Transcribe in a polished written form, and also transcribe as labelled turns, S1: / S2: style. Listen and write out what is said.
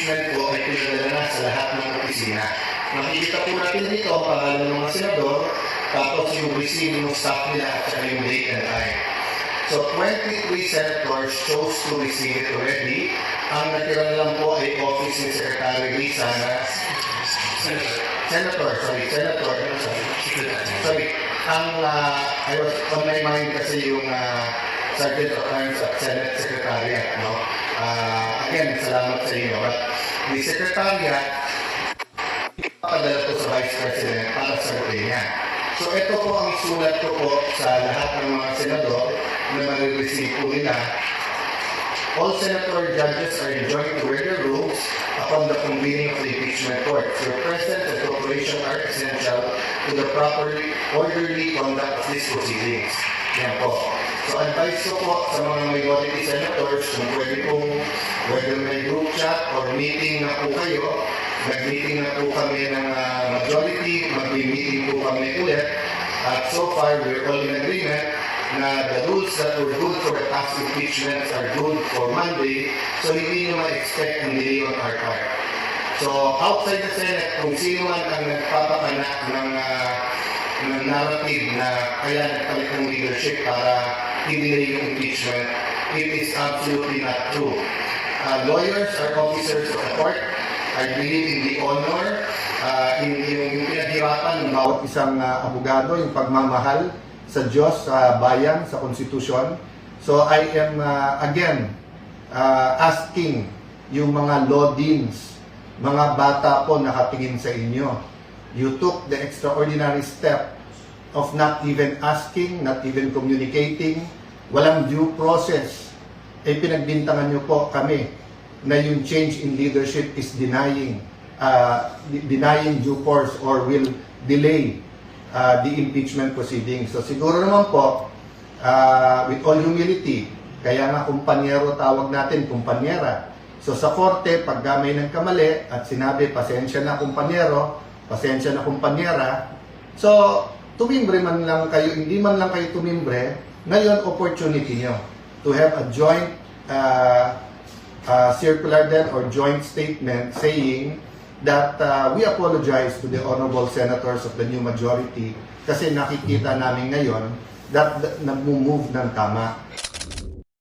S1: impeachment po ay pinadala na sa lahat ng opisina. Makikita po natin dito ang pangalan ng mga senador, tapos yung receiving ng staff nila at saka yung date and time. So 23 senators chose to receive it already. Ang natira na lang po ay office ni Secretary Risa na Senator. I was on my mind kasi yung Sergeant of Arms at Senate Secretariat, no? Again, salamat sa inyo. But the Secretariat, papadala ko sa Vice President para sagutin niya. So ito po ang sulat ko po sa lahat ng mga senador na marireceive po nila. All senator judges are enjoined to wear their robes upon the convening of the impeachment court. Your presence and cooperation are essential to the proper orderly conduct of these proceedings. Yan po. So advice ko po sa mga minority senators kung whether may group chat or meeting na po kayo, nag-meeting na po kami ng majority, mag-meeting po kami ulit. At so far, we're all in agreement na the rules that were good for the past impeachments are good for Monday, so hindi nyo ma-expect ang delay on our part. So outside the Senate, kung sino man ang nagpapakana ng narrative na kaya nagpalit ng leadership para i-delay yung impeachment, it is absolutely not true. Lawyers are officers of the court. I believe in the honor, yung pinaghirapan ng bawat isang abogado, yung pagmamahal sa Diyos, sa bayan, sa konstitusyon. So I am again asking yung mga law deans, mga bata po nakatingin sa inyo. You took the extraordinary step of not even asking, not even communicating, walang due process. Pinagbintangan nyo po kami na yung change in leadership is denying due course or will delay the impeachment proceedings. So siguro naman po, with all humility, kaya nga kumpanyero tawag natin, kumpanyera. So sa korte, pag may nagkamali at sinabi, pasensya na kumpanyero, pasensya na kumpanyera, so tumimbre man lang kayo, hindi man lang kayo tumimbre, ngayon opportunity nyo to have a joint circular then or joint statement saying that we apologize to the honorable senators of the new majority kasi nakikita namin ngayon that nag-move ng tama.